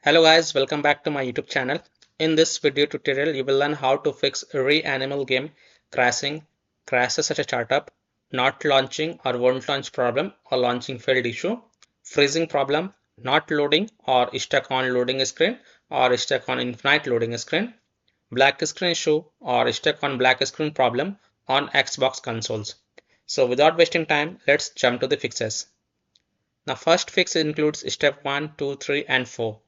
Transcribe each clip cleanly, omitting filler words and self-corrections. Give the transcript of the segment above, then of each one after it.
Hello guys, welcome back to my YouTube channel. In this video tutorial, you will learn how to fix REANIMAL game crashes at a startup, not launching or won't launch problem or launching failed issue, freezing problem, not loading or stuck on loading screen or stuck on infinite loading screen, black screen issue or stuck on black screen problem on Xbox consoles. So without wasting time, let's jump to the fixes. Now first fix includes step 1, 2, 3 and 4.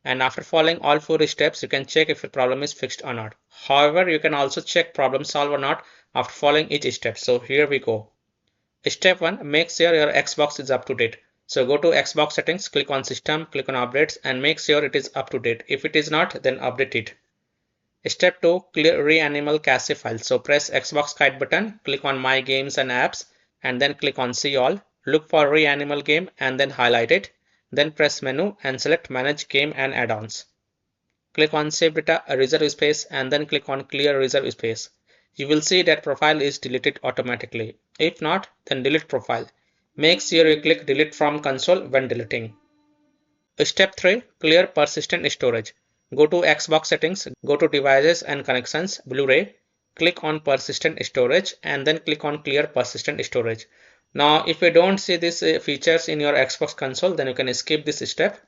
And after following all 4 steps, you can check if your problem is fixed or not. However, you can also check problem solved or not after following each step. So here we go. Step 1, make sure your Xbox is up to date. So go to Xbox settings, click on system, click on updates and make sure it is up to date. If it is not, then update it. Step 2, clear REANIMAL cache file. So press Xbox kite button, click on my games and apps and then click on see all. Look for REANIMAL game and then highlight it. Then press menu and select manage game and add-ons. Click on save data reserve space and then click on clear reserve space. You will see that profile is deleted automatically. If not, then delete profile. Make sure you click delete from console when deleting. Step 3, clear persistent storage. Go to Xbox settings, go to devices and connections, Blu-ray, click on persistent storage and then click on clear persistent storage. Now, if you don't see these features in your Xbox console, then you can skip this step.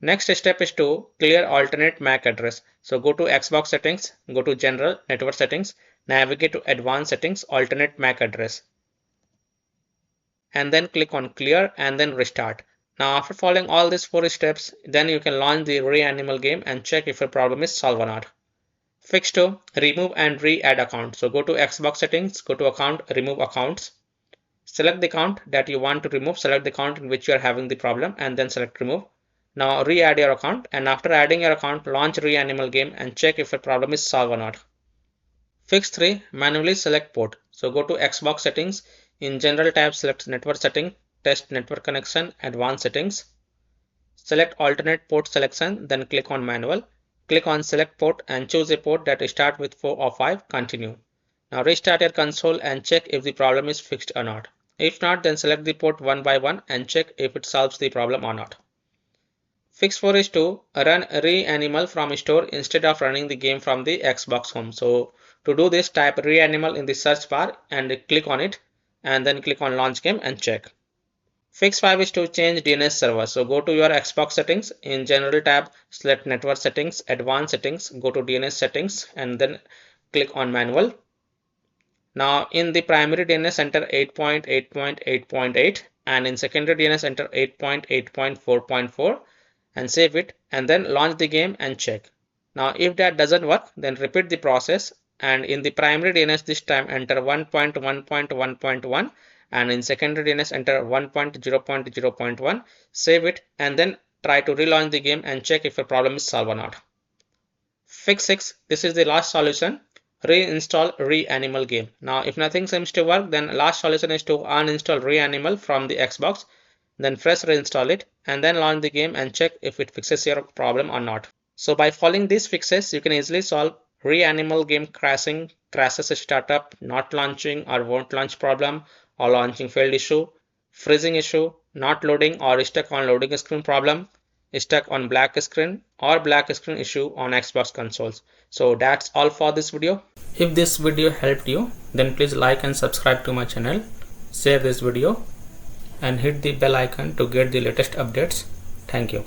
Next step is to clear alternate MAC address. So go to Xbox settings, go to general, network settings, navigate to advanced settings, alternate MAC address. And then click on clear and then restart. Now, after following all these 4 steps, then you can launch the REANIMAL game and check if your problem is solved or not. Fix 2, remove and re-add account. So go to Xbox settings, go to account, remove accounts. Select the account that you want to remove, select the account in which you are having the problem and then select remove. Now re-add your account and after adding your account, launch REANIMAL game and check if your problem is solved or not. Fix 3, manually select port. So go to Xbox settings, in general tab select network setting, test network connection, advanced settings. Select alternate port selection, then click on manual. Click on select port and choose a port that starts with 4 or 5, continue. Now restart your console and check if the problem is fixed or not. If not, then select the port one by one and check if it solves the problem or not. Fix 4 is to run REANIMAL from store instead of running the game from the Xbox home. So to do this, type REANIMAL in the search bar and click on it and then click on launch game and check. Fix 5 is to change DNS server. So go to your Xbox settings, in general tab select network settings, advanced settings, go to DNS settings and then click on manual. Now in the primary DNS enter 8.8.8.8 and in secondary DNS enter 8.8.4.4 and save it and then launch the game and check. Now if that doesn't work, then repeat the process and in the primary DNS this time enter 1.1.1.1 and in secondary DNS enter 1.0.0.1, save it and then try to relaunch the game and check if a problem is solved or not. Fix 6, this is the last solution. Reinstall REANIMAL game. Now if nothing seems to work, then last solution is to uninstall REANIMAL from the Xbox, then fresh reinstall it and then launch the game and check if it fixes your problem or not. So by following these fixes, you can easily solve REANIMAL game crashes a startup, not launching or won't launch problem or launching failed issue, freezing issue, not loading or stuck on loading screen problem, stuck on black screen or black screen issue on Xbox consoles. So that's all for this video. If this video helped you, then please like and subscribe to my channel, share this video and hit the bell icon to get the latest updates. Thank you.